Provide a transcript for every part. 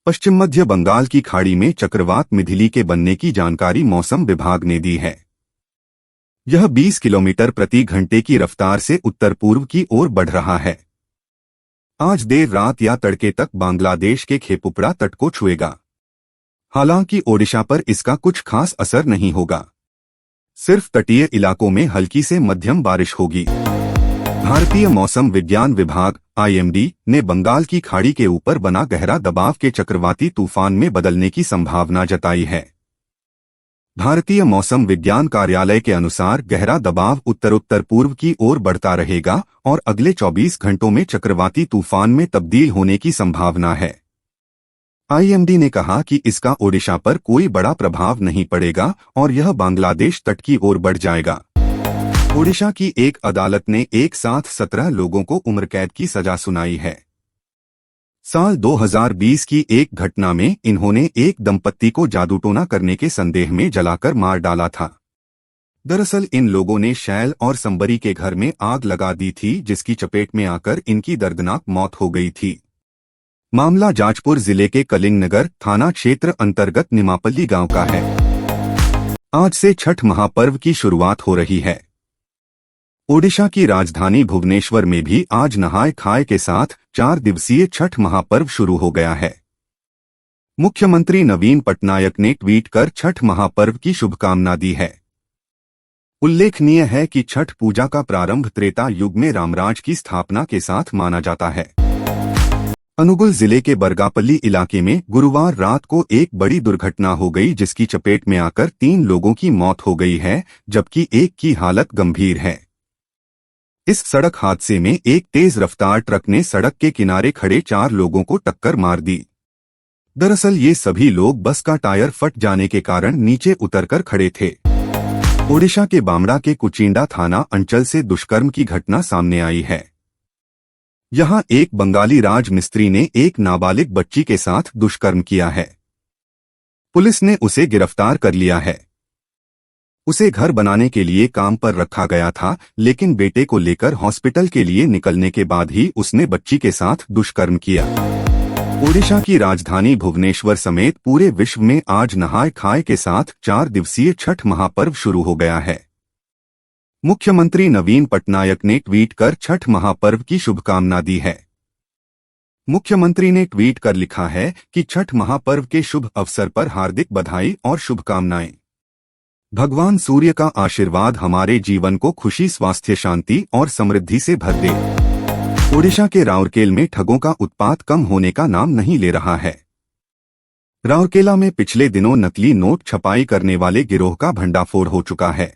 पश्चिम मध्य बंगाल की खाड़ी में चक्रवात मिथिली के बनने की जानकारी मौसम विभाग ने दी है। यह 20 किलोमीटर प्रति घंटे की रफ्तार से उत्तर पूर्व की ओर बढ़ रहा है। आज देर रात या तड़के तक बांग्लादेश के खेपुपड़ा तट को छुएगा। हालांकि ओडिशा पर इसका कुछ खास असर नहीं होगा। सिर्फ तटीय इलाकों में हल्की से मध्यम बारिश होगी। भारतीय मौसम विज्ञान विभाग (IMD) ने बंगाल की खाड़ी के ऊपर बना गहरा दबाव के चक्रवाती तूफान में बदलने की संभावना जताई है। भारतीय मौसम विज्ञान कार्यालय के अनुसार गहरा दबाव उत्तर पूर्व की ओर बढ़ता रहेगा और अगले 24 घंटों में चक्रवाती तूफान में तब्दील होने की संभावना है। IMD ने कहा कि इसका ओडिशा पर कोई बड़ा प्रभाव नहीं पड़ेगा और यह बांग्लादेश तट की ओर बढ़ जाएगा। ओडिशा की एक अदालत ने एक साथ 17 लोगों को उम्र कैद की सजा सुनाई है। साल 2020 की एक घटना में इन्होंने एक दंपत्ति को जादूटोना करने के संदेह में जलाकर मार डाला था। दरअसल इन लोगों ने शैल और संबरी के घर में आग लगा दी थी, जिसकी चपेट में आकर इनकी दर्दनाक मौत हो गई थी। मामला जाजपुर जिले के कलिंगनगर थाना क्षेत्र अंतर्गत निमापल्ली गांव का है। आज से छठ महापर्व की शुरुआत हो रही है। ओडिशा की राजधानी भुवनेश्वर में भी आज नहाय खाए के साथ 4 दिवसीय छठ महापर्व शुरू हो गया है। मुख्यमंत्री नवीन पटनायक ने ट्वीट कर छठ महापर्व की शुभकामना दी है। उल्लेखनीय है कि छठ पूजा का प्रारंभ त्रेता युग में रामराज की स्थापना के साथ माना जाता है। अनुगुल जिले के बरगापल्ली इलाके में गुरुवार रात को एक बड़ी दुर्घटना हो गई, जिसकी चपेट में आकर 3 लोगों की मौत हो गई है, जबकि एक की हालत गंभीर है। इस सड़क हादसे में एक तेज रफ्तार ट्रक ने सड़क के किनारे खड़े 4 लोगों को टक्कर मार दी। दरअसल ये सभी लोग बस का टायर फट जाने के कारण नीचे उतरकर खड़े थे। ओडिशा के बामड़ा के कुचिंडा थाना अंचल से दुष्कर्म की घटना सामने आई है। यहां एक बंगाली राज मिस्त्री ने एक नाबालिग बच्ची के साथ दुष्कर्म किया है। पुलिस ने उसे गिरफ्तार कर लिया है। उसे घर बनाने के लिए काम पर रखा गया था, लेकिन बेटे को लेकर हॉस्पिटल के लिए निकलने के बाद ही उसने बच्ची के साथ दुष्कर्म किया। ओडिशा की राजधानी भुवनेश्वर समेत पूरे विश्व में आज नहाय खाए के साथ 4 दिवसीय छठ महापर्व शुरू हो गया है। मुख्यमंत्री नवीन पटनायक ने ट्वीट कर छठ महापर्व की शुभकामना दी है। मुख्यमंत्री ने ट्वीट कर लिखा है कि छठ महापर्व के शुभ अवसर पर हार्दिक बधाई और शुभकामनाएं। भगवान सूर्य का आशीर्वाद हमारे जीवन को खुशी, स्वास्थ्य, शांति और समृद्धि से भर दे। ओडिशा के राउरकेला में ठगों का उत्पात कम होने का नाम नहीं ले रहा है। राउरकेला में पिछले दिनों नकली नोट छपाई करने वाले गिरोह का भंडाफोड़ हो चुका है।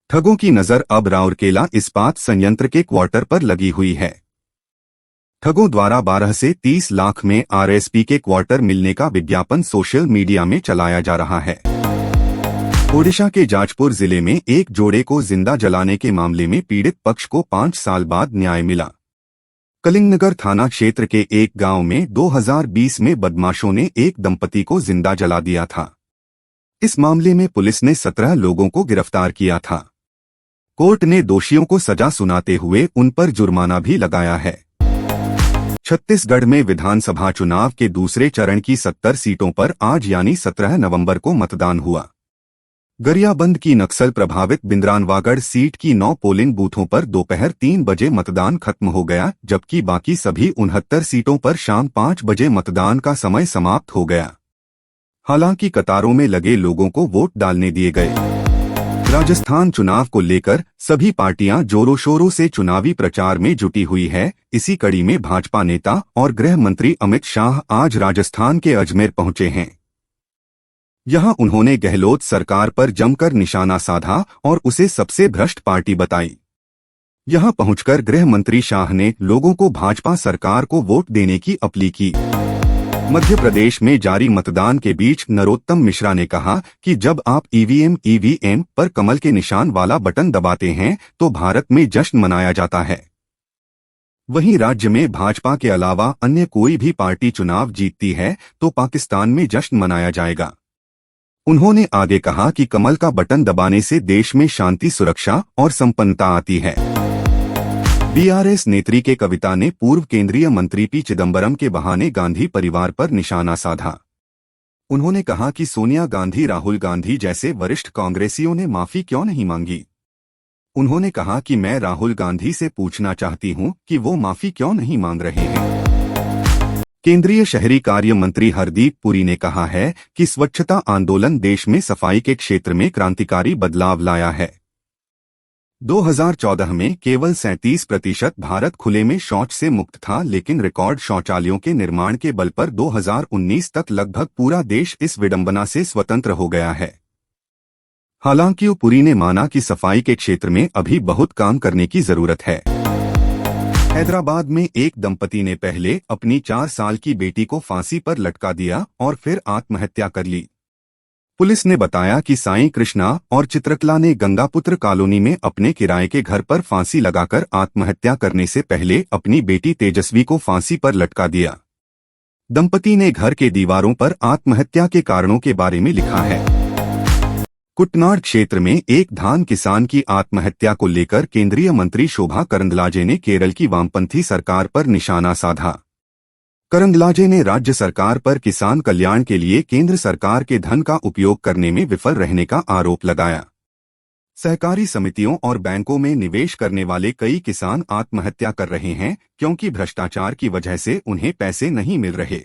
ठगों की नजर अब राउरकेला इस्पात संयंत्र के क्वार्टर पर लगी हुई है। ठगों द्वारा 12 से 30 लाख में RSP के क्वार्टर मिलने का विज्ञापन सोशल मीडिया में चलाया जा रहा है। ओडिशा के जाजपुर जिले में एक जोड़े को जिंदा जलाने के मामले में पीड़ित पक्ष को 5 साल बाद न्याय मिला। कलिंगनगर थाना क्षेत्र के एक गांव में 2020 में बदमाशों ने एक दंपति को जिंदा जला दिया था। इस मामले में पुलिस ने 17 लोगों को गिरफ्तार किया था। कोर्ट ने दोषियों को सजा सुनाते हुए उन पर जुर्माना भी लगाया है। छत्तीसगढ़ में विधानसभा चुनाव के दूसरे चरण की 70 सीटों पर आज यानी 17 नवंबर को मतदान हुआ। गरियाबंद की नक्सल प्रभावित बिंद्रानवागढ़ सीट की 9 पोलिंग बूथों पर दोपहर 3 बजे मतदान खत्म हो गया, जबकि बाकी सभी 69 सीटों पर शाम 5 बजे मतदान का समय समाप्त हो गया। हालांकि कतारों में लगे लोगों को वोट डालने दिए गए। राजस्थान चुनाव को लेकर सभी पार्टियां जोरों शोरों से चुनावी प्रचार में जुटी हुई है। इसी कड़ी में भाजपा नेता और गृह मंत्री अमित शाह आज राजस्थान के अजमेर पहुंचे हैं। यहां उन्होंने गहलोत सरकार पर जमकर निशाना साधा और उसे सबसे भ्रष्ट पार्टी बताई। यहां पहुंचकर गृह मंत्री शाह ने लोगों को भाजपा सरकार को वोट देने की अपील की। मध्य प्रदेश में जारी मतदान के बीच नरोत्तम मिश्रा ने कहा कि जब आप EVM पर कमल के निशान वाला बटन दबाते हैं तो भारत में जश्न मनाया जाता है। वहीं राज्य में भाजपा के अलावा अन्य कोई भी पार्टी चुनाव जीतती है तो पाकिस्तान में जश्न मनाया जाएगा। उन्होंने आगे कहा कि कमल का बटन दबाने से देश में शांति, सुरक्षा और संपन्नता आती है। बीआरएस नेत्री के कविता ने पूर्व केंद्रीय मंत्री पी चिदंबरम के बहाने गांधी परिवार पर निशाना साधा। उन्होंने कहा कि सोनिया गांधी, राहुल गांधी जैसे वरिष्ठ कांग्रेसियों ने माफी क्यों नहीं मांगी। उन्होंने कहा कि मैं राहुल गांधी से पूछना चाहती हूं कि वो माफी क्यों नहीं मांग रहे हैं। केंद्रीय शहरी कार्य मंत्री हरदीप पुरी ने कहा है कि स्वच्छता आंदोलन देश में सफाई के क्षेत्र में क्रांतिकारी बदलाव लाया है। 2014 में केवल 37% भारत खुले में शौच से मुक्त था, लेकिन रिकॉर्ड शौचालयों के निर्माण के बल पर 2019 तक लगभग पूरा देश इस विडंबना से स्वतंत्र हो गया है। हालांकि पुरी ने माना कि सफाई के क्षेत्र में अभी बहुत काम करने की जरूरत है। हैदराबाद में एक दंपति ने पहले अपनी 4 साल की बेटी को फांसी पर लटका दिया और फिर आत्महत्या कर ली। पुलिस ने बताया कि साईं कृष्णा और चित्रकला ने गंगापुत्र कॉलोनी में अपने किराए के घर पर फांसी लगाकर आत्महत्या करने से पहले अपनी बेटी तेजस्वी को फांसी पर लटका दिया। दंपति ने घर के दीवारों पर आत्महत्या के कारणों के बारे में लिखा है। कुटनाड क्षेत्र में एक धान किसान की आत्महत्या को लेकर केंद्रीय मंत्री शोभा करंदलाजे ने केरल की वामपंथी सरकार पर निशाना साधा। करंदलाजे ने राज्य सरकार पर किसान कल्याण के लिए केंद्र सरकार के धन का उपयोग करने में विफल रहने का आरोप लगाया। सहकारी समितियों और बैंकों में निवेश करने वाले कई किसान आत्महत्या कर रहे हैं क्योंकि भ्रष्टाचार की वजह से उन्हें पैसे नहीं मिल रहे।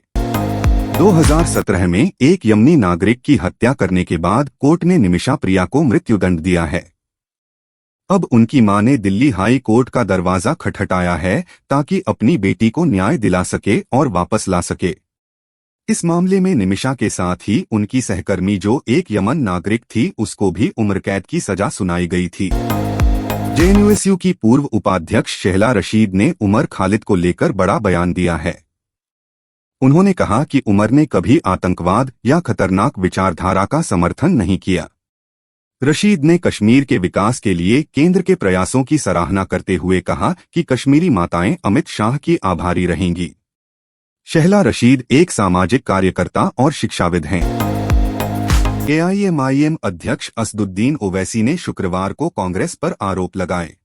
2017 में एक यमनी नागरिक की हत्या करने के बाद कोर्ट ने निमिषा प्रिया को मृत्युदंड दिया है। अब उनकी मां ने दिल्ली हाई कोर्ट का दरवाजा खटखटाया है ताकि अपनी बेटी को न्याय दिला सके और वापस ला सके। इस मामले में निमिषा के साथ ही उनकी सहकर्मी जो एक यमन नागरिक थी, उसको भी उम्र कैद की सजा सुनाई गई थी। जेएनयू की पूर्व उपाध्यक्ष शेहला रशीद ने उमर खालिद को लेकर बड़ा बयान दिया है। उन्होंने कहा कि उमर ने कभी आतंकवाद या खतरनाक विचारधारा का समर्थन नहीं किया। रशीद ने कश्मीर के विकास के लिए केंद्र के प्रयासों की सराहना करते हुए कहा कि कश्मीरी माताएं अमित शाह की आभारी रहेंगी। शेहला रशीद एक सामाजिक कार्यकर्ता और शिक्षाविद हैं। एआईएमआईएम अध्यक्ष असदुद्दीन ओवैसी ने शुक्रवार को कांग्रेस पर आरोप लगाए।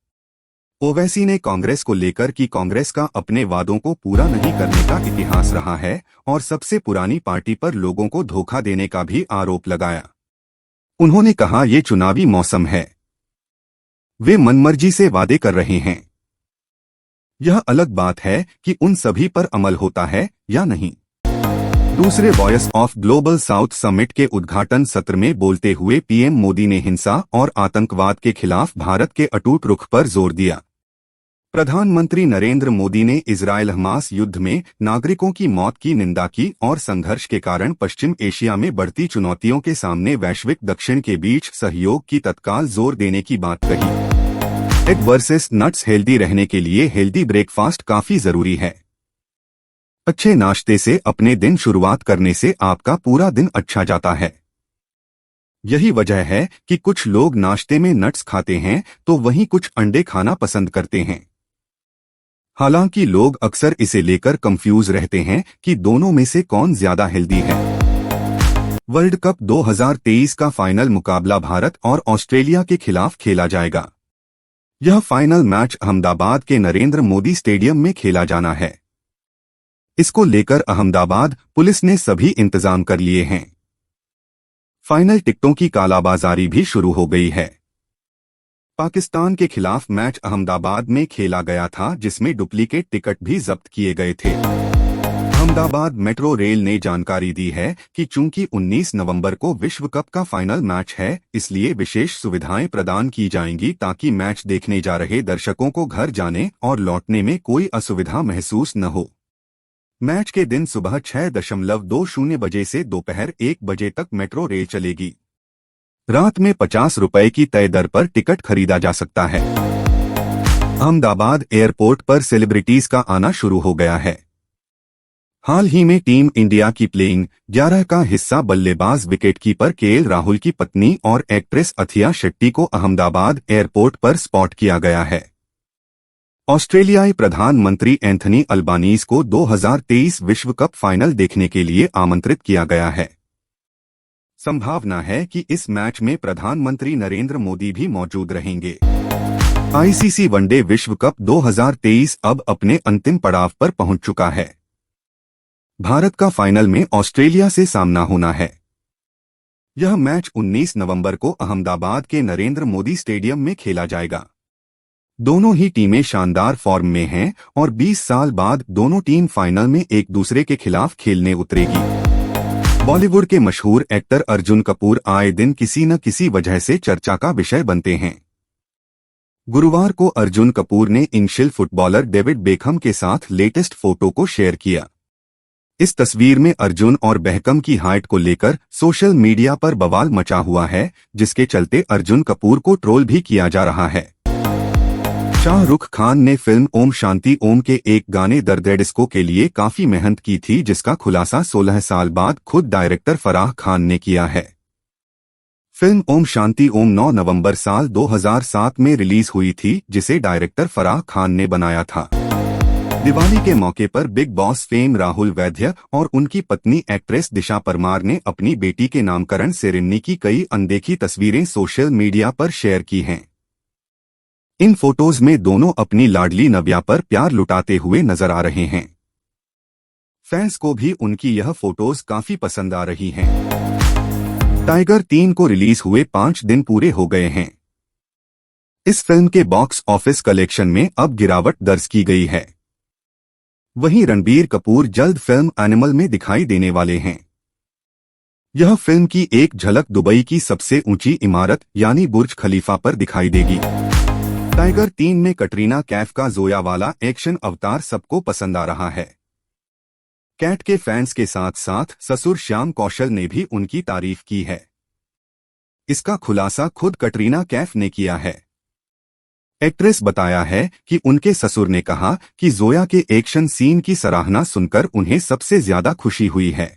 ओवैसी ने कांग्रेस को लेकर कि कांग्रेस का अपने वादों को पूरा नहीं करने का इतिहास रहा है और सबसे पुरानी पार्टी पर लोगों को धोखा देने का भी आरोप लगाया। उन्होंने कहा, ये चुनावी मौसम है, वे मनमर्जी से वादे कर रहे हैं। यह अलग बात है कि उन सभी पर अमल होता है या नहीं। दूसरे voice of global south summit के उद्घाटन सत्र में बोलते हुए पीएम मोदी ने हिंसा और आतंकवाद के खिलाफ भारत के अटूट रुख पर जोर दिया। प्रधानमंत्री नरेंद्र मोदी ने इजरायल-हमास युद्ध में नागरिकों की मौत की निंदा की और संघर्ष के कारण पश्चिम एशिया में बढ़ती चुनौतियों के सामने वैश्विक दक्षिण के बीच सहयोग की तत्काल जोर देने की बात कही। एग वर्सेस नट्स, हेल्दी रहने के लिए हेल्दी ब्रेकफास्ट काफी जरूरी है। अच्छे नाश्ते से अपने दिन शुरुआत करने से आपका पूरा दिन अच्छा जाता है। यही वजह है कि कुछ लोग नाश्ते में नट्स खाते हैं तो वहीं कुछ अंडे खाना पसंद करते हैं। हालांकि लोग अक्सर इसे लेकर कंफ्यूज रहते हैं कि दोनों में से कौन ज्यादा हेल्दी है। वर्ल्ड कप 2023 का फाइनल मुकाबला भारत और ऑस्ट्रेलिया के खिलाफ खेला जाएगा। यह फाइनल अहमदाबाद अहमदाबाद के नरेंद्र मोदी स्टेडियम में खेला जाना है। इसको लेकर अहमदाबाद पुलिस ने सभी इंतजाम कर लिए हैं। फाइनल टिकटों की कालाबाजारी भी शुरू हो गई है। पाकिस्तान के खिलाफ मैच अहमदाबाद में खेला गया था, जिसमें डुप्लीकेट टिकट भी जब्त किए गए थे। अहमदाबाद मेट्रो रेल ने जानकारी दी है कि चूंकि 19 नवंबर को विश्व कप का फाइनल मैच है, इसलिए विशेष सुविधाएं प्रदान की जाएंगी ताकि मैच देखने जा रहे दर्शकों को घर जाने और लौटने में कोई असुविधा महसूस न हो। मैच के दिन सुबह 6:20 बजे से दोपहर 1 बजे तक मेट्रो रेल चलेगी। रात में 50 रुपए की तय दर पर टिकट खरीदा जा सकता है। अहमदाबाद एयरपोर्ट पर सेलिब्रिटीज का आना शुरू हो गया है। हाल ही में टीम इंडिया की प्लेइंग 11 का हिस्सा बल्लेबाज विकेटकीपर केएल राहुल की पत्नी और एक्ट्रेस अथिया शेट्टी को अहमदाबाद एयरपोर्ट पर स्पॉट किया गया है। ऑस्ट्रेलियाई प्रधानमंत्री एंथनी अल्बानीज को 2023 विश्व कप फाइनल देखने के लिए आमंत्रित किया गया है। संभावना है कि इस मैच में प्रधानमंत्री नरेंद्र मोदी भी मौजूद रहेंगे। आईसीसी वनडे विश्व कप 2023 अब अपने अंतिम पड़ाव पर पहुंच चुका है। भारत का फाइनल में ऑस्ट्रेलिया से सामना होना है। यह मैच 19 नवंबर को अहमदाबाद के नरेंद्र मोदी स्टेडियम में खेला जाएगा। दोनों ही टीमें शानदार फॉर्म में हैं और 20 साल बाद दोनों टीम फाइनल में एक दूसरे के खिलाफ खेलने उतरेगी। बॉलीवुड के मशहूर एक्टर अर्जुन कपूर आए दिन किसी न किसी वजह से चर्चा का विषय बनते हैं। गुरुवार को अर्जुन कपूर ने इंग्लिश फुटबॉलर डेविड बेकहम के साथ लेटेस्ट फोटो को शेयर किया। इस तस्वीर में अर्जुन और बेकहम की हाइट को लेकर सोशल मीडिया पर बवाल मचा हुआ है, जिसके चलते अर्जुन कपूर को ट्रोल भी किया जा रहा है। शाहरुख खान ने फिल्म ओम शांति ओम के एक गाने दर्द डिस्को के लिए काफी मेहनत की थी, जिसका खुलासा 16 साल बाद खुद डायरेक्टर फराह खान ने किया है। फिल्म ओम शांति ओम 9 नवंबर साल 2007 में रिलीज हुई थी, जिसे डायरेक्टर फराह खान ने बनाया था। दिवाली के मौके पर big boss fame Rahul Vaidya और उनकी पत्नी एक्ट्रेस दिशा परमार ने अपनी बेटी के नामकरण सेरेमनी की कई अनदेखी तस्वीरें सोशल मीडिया पर शेयर की हैं। इन फोटोज में दोनों अपनी लाडली नव्या पर प्यार लुटाते हुए नजर आ रहे हैं। फैंस को भी उनकी यह फोटोज काफी पसंद आ रही हैं। टाइगर 3 को रिलीज हुए 5 दिन पूरे हो गए हैं। इस फिल्म के बॉक्स ऑफिस कलेक्शन में अब गिरावट दर्ज की गई है। वहीं रणबीर कपूर जल्द फिल्म एनिमल में दिखाई देने वाले हैं। यह फिल्म की एक झलक दुबई की सबसे ऊंची इमारत यानी बुर्ज खलीफा पर दिखाई देगी। टाइगर 3 में कटरीना कैफ का जोया वाला एक्शन अवतार सबको पसंद आ रहा है। कैट के फैंस के साथ साथ ससुर श्याम कौशल ने भी उनकी तारीफ की है। इसका खुलासा खुद कटरीना कैफ ने किया है। एक्ट्रेस बताया है कि उनके ससुर ने कहा कि जोया के एक्शन सीन की सराहना सुनकर उन्हें सबसे ज्यादा खुशी हुई है।